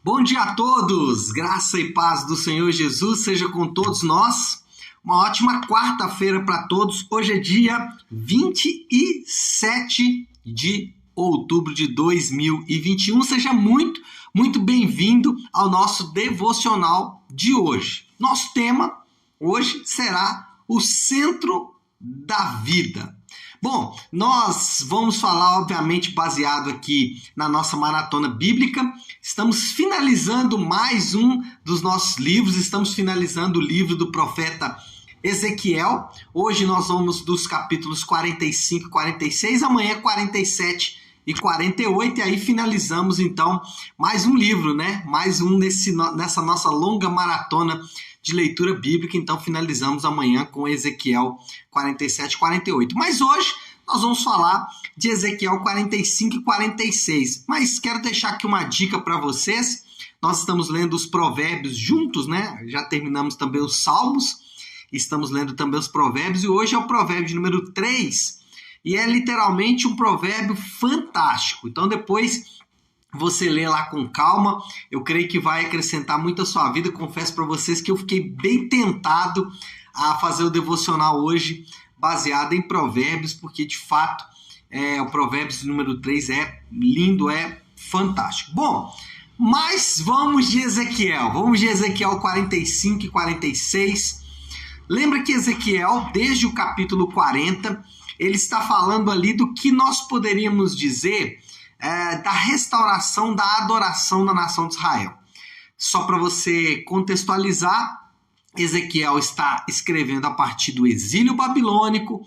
Bom dia a todos, graça e paz do Senhor Jesus seja com todos nós. Uma ótima quarta-feira para todos. Hoje é dia 27 de outubro de 2021. Seja muito bem-vindo ao nosso devocional de hoje. Nosso tema hoje será o centro da vida. Bom, nós vamos falar, obviamente, baseado aqui na nossa maratona bíblica. Estamos finalizando mais um dos nossos livros, estamos finalizando o livro do profeta Ezequiel. Hoje nós vamos dos capítulos 45 e 46, amanhã 47 e 48, e aí finalizamos então mais um livro, né? Mais um nessa nossa longa maratona de leitura bíblica. Então finalizamos amanhã com Ezequiel 47 e 48. Mas hoje nós vamos falar de Ezequiel 45 e 46. Mas quero deixar aqui uma dica para vocês. Nós estamos lendo os provérbios juntos, né? Já terminamos também os salmos. Estamos lendo também os provérbios. E hoje é o provérbio de número 3. E é literalmente um provérbio fantástico. Então depois você lê lá com calma. Eu creio que vai acrescentar muito a sua vida. Confesso para vocês que eu fiquei bem tentado a fazer o devocional hoje baseado em provérbios, porque de fato o provérbios número 3 é lindo, é fantástico. Bom, mas vamos de Ezequiel 45 e 46. Lembra que Ezequiel, desde o capítulo 40, ele está falando ali do que nós poderíamos dizer da restauração da adoração na nação de Israel. Só para você contextualizar, Ezequiel está escrevendo a partir do exílio babilônico.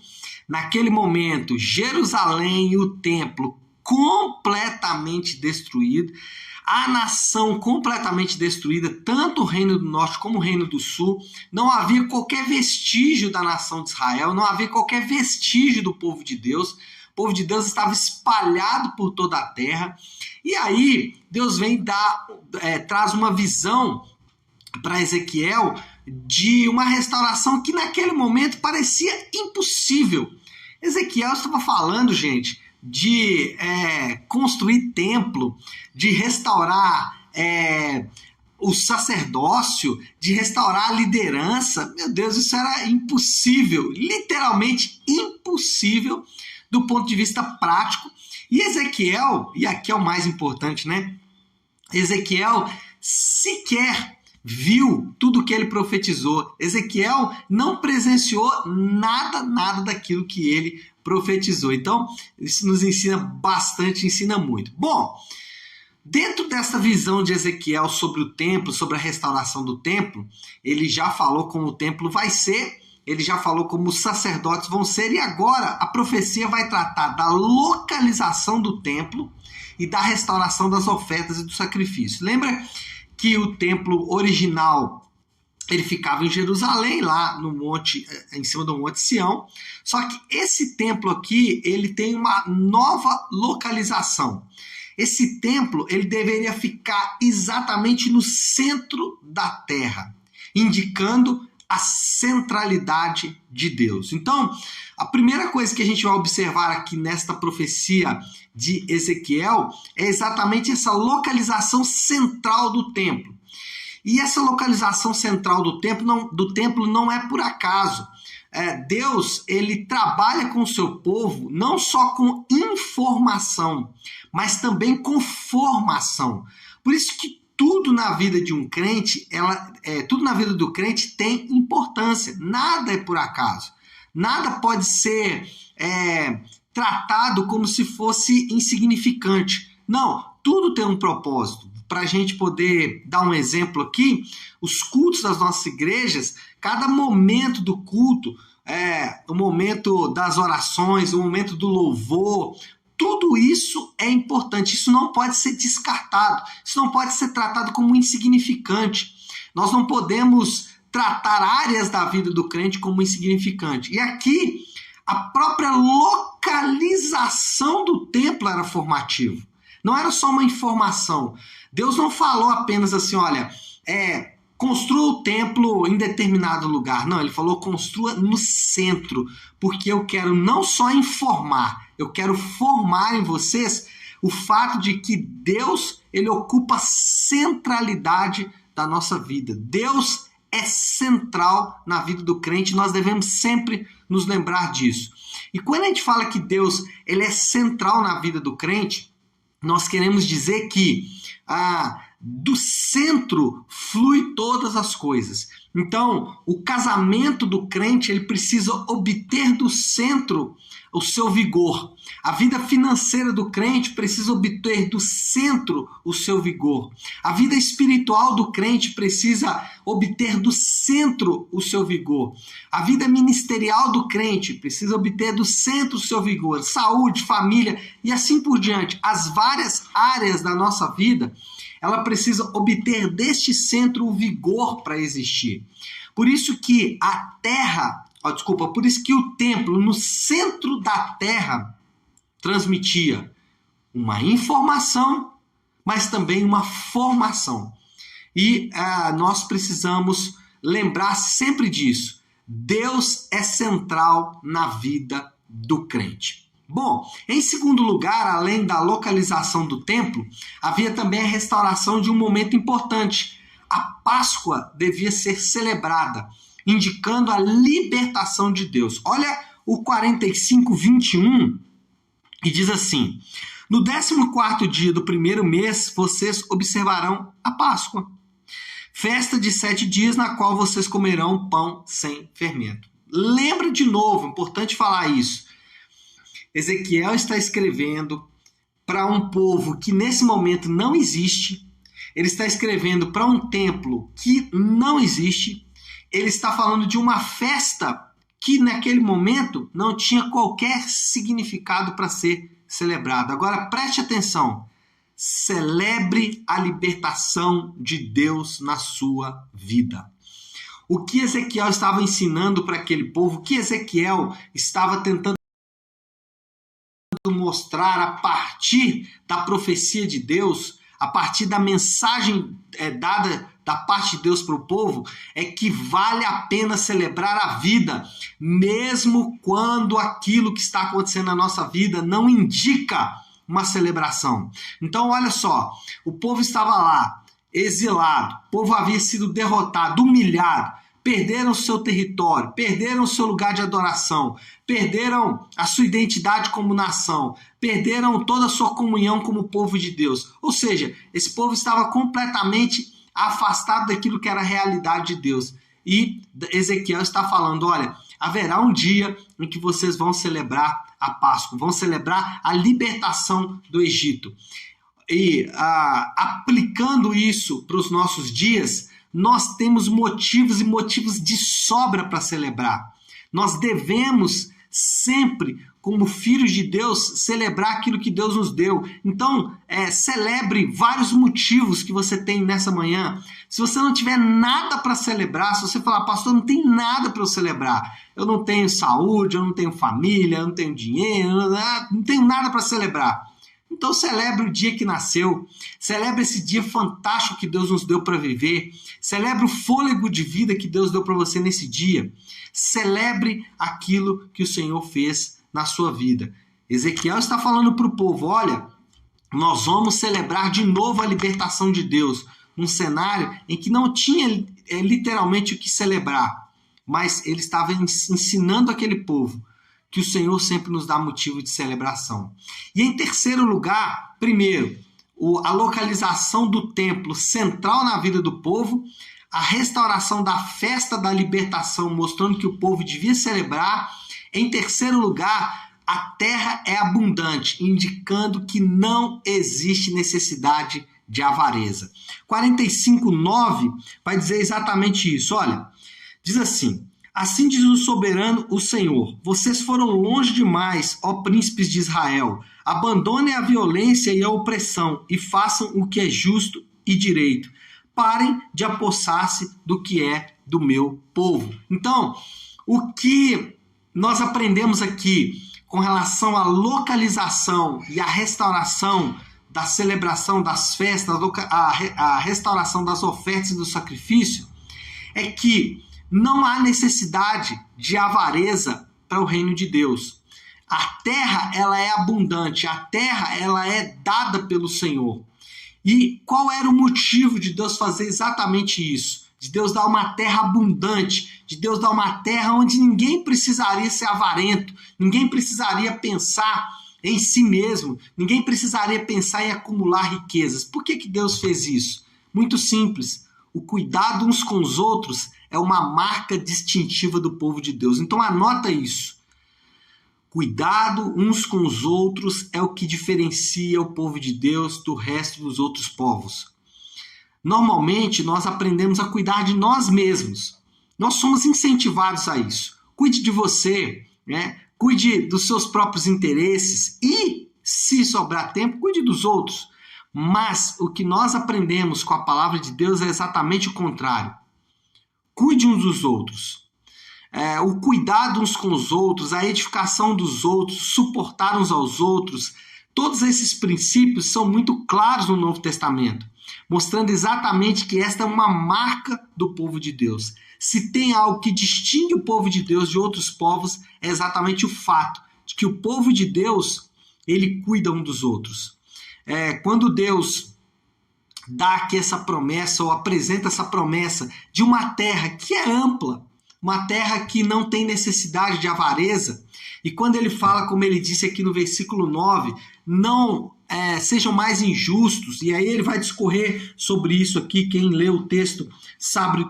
Naquele momento, Jerusalém e o templo completamente destruído, a nação completamente destruída, tanto o reino do norte como o reino do sul. Não havia qualquer vestígio da nação de Israel, não havia qualquer vestígio do povo de Deus. O povo de Deus estava espalhado por toda a terra. E aí, Deus vem traz uma visão para Ezequiel de uma restauração que naquele momento parecia impossível. Ezequiel estava falando, gente, de construir templo, de restaurar o sacerdócio, de restaurar a liderança. Meu Deus, isso era impossível, literalmente impossível do ponto de vista prático. E Ezequiel, e aqui é o mais importante, né? Ezequiel sequer viu tudo o que ele profetizou. Ezequiel não presenciou nada daquilo que ele profetizou. Então, isso nos ensina bastante, ensina muito. Bom, dentro dessa visão de Ezequiel sobre o templo, sobre a restauração do templo, ele já falou como o templo vai ser, ele já falou como os sacerdotes vão ser, e agora a profecia vai tratar da localização do templo e da restauração das ofertas e do sacrifício. Lembra que o templo original ele ficava em Jerusalém, lá no monte, em cima do Monte Sião. Só que esse templo aqui, ele tem uma nova localização. Esse templo, ele deveria ficar exatamente no centro da terra, indicando a centralidade de Deus. Então, a primeira coisa que a gente vai observar aqui nesta profecia de Ezequiel é exatamente essa localização central do templo. E essa localização central do templo não é por acaso. Deus, ele trabalha com o seu povo não só com informação, mas também com formação. Por isso que tudo na vida de um crente, tudo na vida do crente tem importância. Nada é por acaso. Nada pode ser tratado como se fosse insignificante. Não, tudo tem um propósito. Para a gente poder dar um exemplo aqui, os cultos das nossas igrejas, cada momento do culto, o momento das orações, o momento do louvor, tudo isso é importante. Isso não pode ser descartado, isso não pode ser tratado como insignificante. Nós não podemos tratar áreas da vida do crente como insignificante. E aqui, a própria localização do templo era formativa. Não era só uma informação. Deus não falou apenas assim, olha, construa o templo em determinado lugar. Não, ele falou construa no centro, porque eu quero não só informar, eu quero formar em vocês o fato de que Deus, ele ocupa centralidade da nossa vida. Deus é central na vida do crente, nós devemos sempre nos lembrar disso. E quando a gente fala que Deus, ele é central na vida do crente, nós queremos dizer que do centro flui todas as coisas. Então, o casamento do crente, ele precisa obter do centro o seu vigor. A vida financeira do crente precisa obter do centro o seu vigor. A vida espiritual do crente precisa obter do centro o seu vigor. A vida ministerial do crente precisa obter do centro o seu vigor. Saúde, família e assim por diante. As várias áreas da nossa vida, ela precisa obter deste centro o vigor para existir. Por isso que por isso que o templo no centro da terra transmitia uma informação, mas também uma formação. E nós precisamos lembrar sempre disso. Deus é central na vida do crente. Bom, em segundo lugar, além da localização do templo, havia também a restauração de um momento importante. A Páscoa devia ser celebrada, indicando a libertação de Deus. Olha o 45:21, e diz assim: no 14º dia do primeiro mês, vocês observarão a Páscoa, festa de 7 dias, na qual vocês comerão pão sem fermento. Lembra de novo, importante falar isso. Ezequiel está escrevendo para um povo que nesse momento não existe. Ele está escrevendo para um templo que não existe. Ele está falando de uma festa que naquele momento não tinha qualquer significado para ser celebrada. Agora preste atenção. Celebre a libertação de Deus na sua vida. O que Ezequiel estava ensinando para aquele povo, o que Ezequiel estava tentando mostrar a partir da profecia de Deus, a partir da mensagem dada da parte de Deus para o povo, é que vale a pena celebrar a vida, mesmo quando aquilo que está acontecendo na nossa vida não indica uma celebração. Então, olha só, o povo estava lá, exilado, o povo havia sido derrotado, humilhado, perderam o seu território, perderam o seu lugar de adoração, perderam a sua identidade como nação, perderam toda a sua comunhão como povo de Deus. Ou seja, esse povo estava completamente afastado daquilo que era a realidade de Deus. E Ezequiel está falando, olha, haverá um dia em que vocês vão celebrar a Páscoa, vão celebrar a libertação do Egito. E aplicando isso para os nossos dias, nós temos motivos e motivos de sobra para celebrar. Nós devemos sempre, como filhos de Deus, celebrar aquilo que Deus nos deu. Então, celebre vários motivos que você tem nessa manhã. Se você não tiver nada para celebrar, se você falar, pastor, não tem nada para eu celebrar, eu não tenho saúde, eu não tenho família, eu não tenho dinheiro, não tenho nada para celebrar. Então celebre o dia que nasceu, celebre esse dia fantástico que Deus nos deu para viver, celebre o fôlego de vida que Deus deu para você nesse dia, celebre aquilo que o Senhor fez na sua vida. Ezequiel está falando para o povo, olha, nós vamos celebrar de novo a libertação de Deus, num cenário em que não tinha literalmente o que celebrar, mas ele estava ensinando aquele povo que o Senhor sempre nos dá motivo de celebração. E em terceiro lugar, primeiro, a localização do templo central na vida do povo, a restauração da festa da libertação, mostrando que o povo devia celebrar. Em terceiro lugar, a terra é abundante, indicando que não existe necessidade de avareza. 45:9 vai dizer exatamente isso. Olha, diz assim: assim diz o soberano, o Senhor, vocês foram longe demais, ó príncipes de Israel. Abandonem a violência e a opressão e façam o que é justo e direito. Parem de apossar-se do que é do meu povo. Então, o que nós aprendemos aqui com relação à localização e à restauração da celebração das festas, a restauração das ofertas e do sacrifício, é que não há necessidade de avareza para o reino de Deus. A terra, ela é abundante, a terra, ela é dada pelo Senhor. E qual era o motivo de Deus fazer exatamente isso? De Deus dar uma terra abundante, de Deus dar uma terra onde ninguém precisaria ser avarento, ninguém precisaria pensar em si mesmo, ninguém precisaria pensar em acumular riquezas. Por que Deus fez isso? Muito simples. O cuidado uns com os outros é uma marca distintiva do povo de Deus. Então anota isso. Cuidado uns com os outros é o que diferencia o povo de Deus do resto dos outros povos. Normalmente, nós aprendemos a cuidar de nós mesmos. Nós somos incentivados a isso. Cuide de você, né? Cuide dos seus próprios interesses e, se sobrar tempo, cuide dos outros. Mas o que nós aprendemos com a palavra de Deus é exatamente o contrário. Cuide uns dos outros. O cuidado uns com os outros, a edificação dos outros, suportar uns aos outros, todos esses princípios são muito claros no Novo Testamento, mostrando exatamente que esta é uma marca do povo de Deus. Se tem algo que distingue o povo de Deus de outros povos, é exatamente o fato de que o povo de Deus, ele cuida um dos outros. Quando Deus dá aqui essa promessa, ou apresenta essa promessa de uma terra que é ampla, uma terra que não tem necessidade de avareza. E quando ele fala, como ele disse aqui no versículo 9, não sejam mais injustos, e aí ele vai discorrer sobre isso aqui, quem lê o texto sabe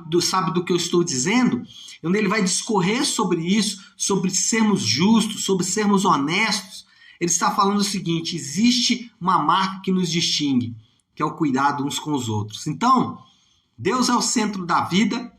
do que eu estou dizendo, onde ele vai discorrer sobre isso, sobre sermos justos, sobre sermos honestos. Ele está falando o seguinte: existe uma marca que nos distingue, que é o cuidado uns com os outros. Então, Deus é o centro da vida.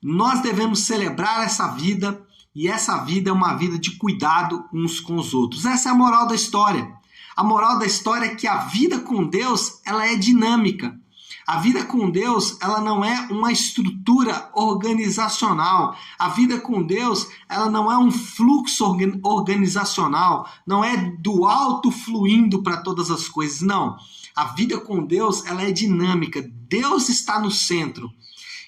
Nós devemos celebrar essa vida, e essa vida é uma vida de cuidado uns com os outros. Essa é a moral da história. A moral da história é que a vida com Deus, ela é dinâmica. A vida com Deus, ela não é uma estrutura organizacional. A vida com Deus, ela não é um fluxo organizacional, não é do alto fluindo para todas as coisas, não. A vida com Deus, ela é dinâmica. Deus está no centro.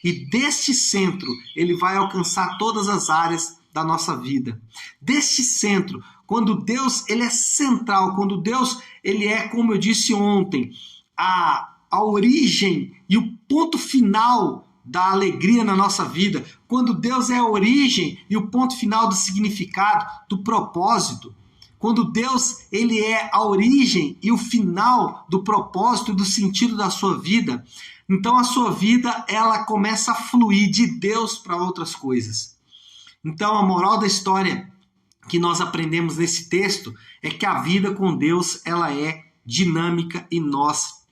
E deste centro, ele vai alcançar todas as áreas da nossa vida. Deste centro, quando Deus ele é central, quando Deus ele é, como eu disse ontem, a origem e o ponto final da alegria na nossa vida, quando Deus é a origem e o ponto final do significado, do propósito, quando Deus ele é a origem e o final do propósito e do sentido da sua vida, então a sua vida ela começa a fluir de Deus para outras coisas. Então a moral da história que nós aprendemos nesse texto é que a vida com Deus ela é dinâmica e nós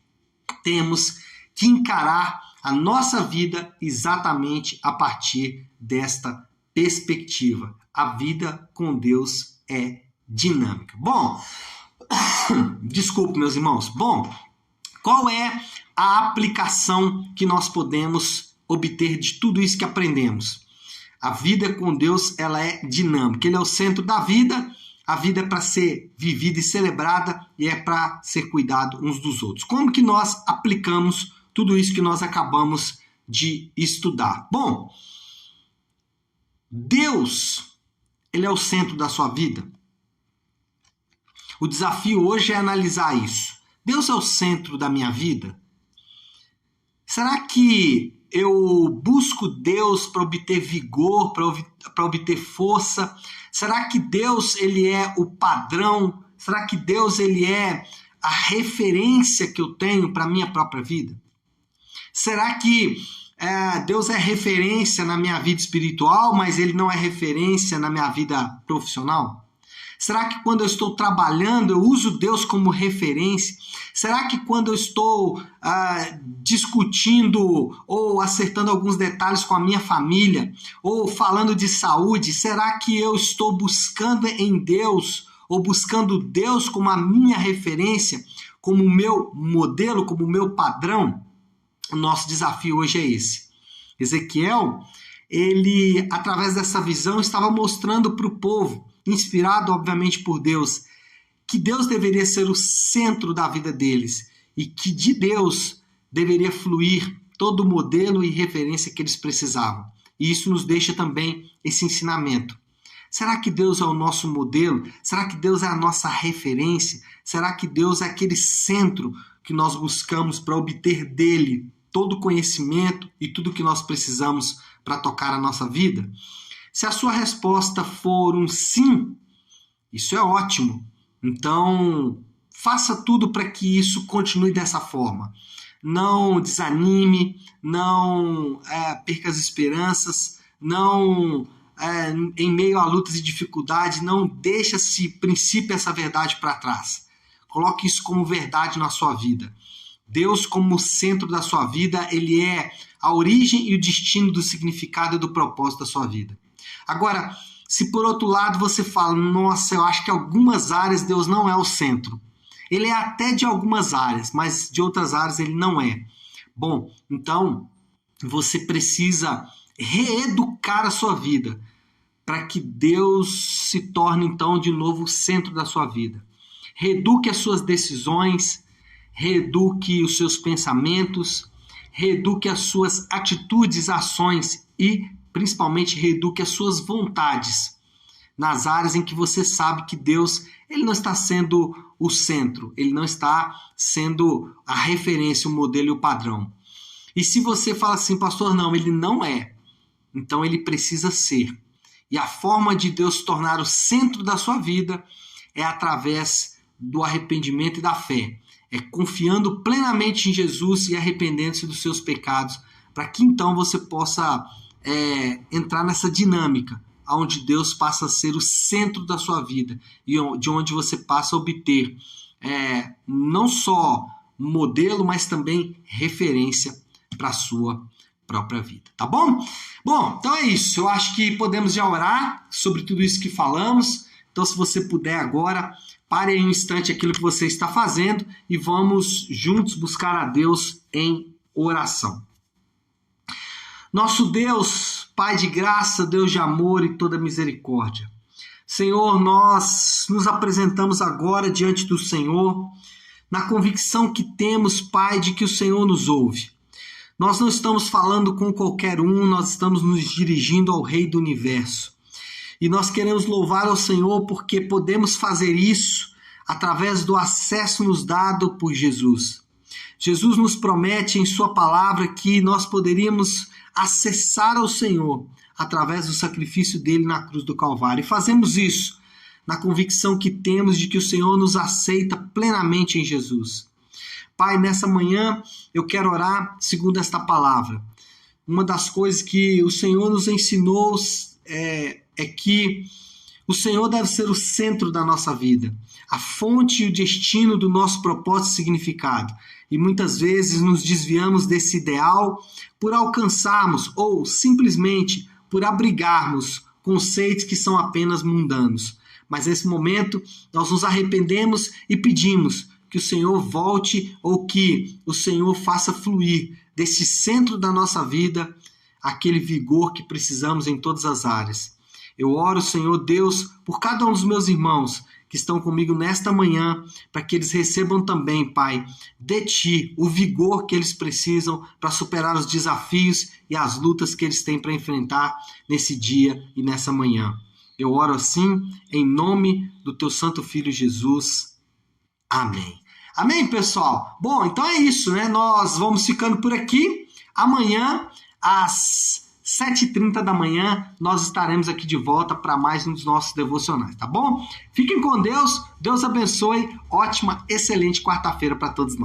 temos que encarar a nossa vida exatamente a partir desta perspectiva. A vida com Deus é dinâmica. Bom, desculpe meus irmãos. Bom, qual é a aplicação que nós podemos obter de tudo isso que aprendemos? A vida com Deus ela é dinâmica. Ele é o centro da vida. A vida é para ser vivida e celebrada e é para ser cuidado uns dos outros. Como que nós aplicamos tudo isso que nós acabamos de estudar? Bom, Deus, ele é o centro da sua vida. O desafio hoje é analisar isso. Deus é o centro da minha vida? Será que eu busco Deus para obter vigor, para obter força? Será que Deus ele é o padrão? Será que Deus ele é a referência que eu tenho para a minha própria vida? Será que Deus é referência na minha vida espiritual, mas ele não é referência na minha vida profissional? Será que quando eu estou trabalhando eu uso Deus como referência? Será que quando eu estou discutindo ou acertando alguns detalhes com a minha família, ou falando de saúde, será que eu estou buscando em Deus, ou buscando Deus como a minha referência, como o meu modelo, como o meu padrão? O nosso desafio hoje é esse. Ezequiel, ele, através dessa visão, estava mostrando para o povo, inspirado obviamente por Deus, que Deus deveria ser o centro da vida deles e que de Deus deveria fluir todo o modelo e referência que eles precisavam. E isso nos deixa também esse ensinamento. Será que Deus é o nosso modelo? Será que Deus é a nossa referência? Será que Deus é aquele centro que nós buscamos para obter dele todo o conhecimento e tudo que nós precisamos para tocar a nossa vida? Se a sua resposta for um sim, isso é ótimo. Então, faça tudo para que isso continue dessa forma. Não desanime, não perca as esperanças, não, em meio a lutas e dificuldades, não deixe esse princípio, essa verdade para trás. Coloque isso como verdade na sua vida. Deus como centro da sua vida, ele é a origem e o destino do significado e do propósito da sua vida. Agora, se por outro lado você fala, nossa, eu acho que algumas áreas Deus não é o centro. Ele é até de algumas áreas, mas de outras áreas ele não é. Bom, então você precisa reeducar a sua vida para que Deus se torne então de novo o centro da sua vida. Reeduque as suas decisões, reeduque os seus pensamentos, reeduque as suas atitudes, ações e principalmente reeduque as suas vontades nas áreas em que você sabe que Deus ele não está sendo o centro, ele não está sendo a referência, o modelo e o padrão. E se você fala assim, pastor, não, ele não é, então ele precisa ser. E a forma de Deus se tornar o centro da sua vida é através do arrependimento e da fé. É confiando plenamente em Jesus e arrependendo-se dos seus pecados, para que então você possa entrar nessa dinâmica, onde Deus passa a ser o centro da sua vida e de onde você passa a obter não só modelo, mas também referência para a sua própria vida, tá bom? Bom, então é isso. Eu acho que podemos já orar sobre tudo isso que falamos. Então, se você puder agora, pare aí um instante aquilo que você está fazendo e vamos juntos buscar a Deus em oração. Nosso Deus, Pai de graça, Deus de amor e toda misericórdia. Senhor, nós nos apresentamos agora diante do Senhor, na convicção que temos, Pai, de que o Senhor nos ouve. Nós não estamos falando com qualquer um, nós estamos nos dirigindo ao Rei do Universo. E nós queremos louvar ao Senhor porque podemos fazer isso através do acesso nos dado por Jesus. Jesus nos promete em sua palavra que nós poderíamos acessar ao Senhor através do sacrifício dele na cruz do Calvário. E fazemos isso na convicção que temos de que o Senhor nos aceita plenamente em Jesus. Pai, nessa manhã eu quero orar segundo esta palavra. Uma das coisas que o Senhor nos ensinou é que o Senhor deve ser o centro da nossa vida, a fonte e o destino do nosso propósito e significado. E muitas vezes nos desviamos desse ideal por alcançarmos ou simplesmente por abrigarmos conceitos que são apenas mundanos. Mas nesse momento nós nos arrependemos e pedimos que o Senhor volte ou que o Senhor faça fluir desse centro da nossa vida aquele vigor que precisamos em todas as áreas. Eu oro, Senhor Deus, por cada um dos meus irmãos que estão comigo nesta manhã, para que eles recebam também, Pai, de Ti, o vigor que eles precisam para superar os desafios e as lutas que eles têm para enfrentar nesse dia e nessa manhã. Eu oro assim, em nome do Teu Santo Filho Jesus. Amém. Amém, pessoal? Bom, então é isso, né? Nós vamos ficando por aqui. Amanhã, às 7h30 da manhã, nós estaremos aqui de volta para mais um dos nossos devocionais, tá bom? Fiquem com Deus, Deus abençoe, ótima, excelente quarta-feira para todos nós.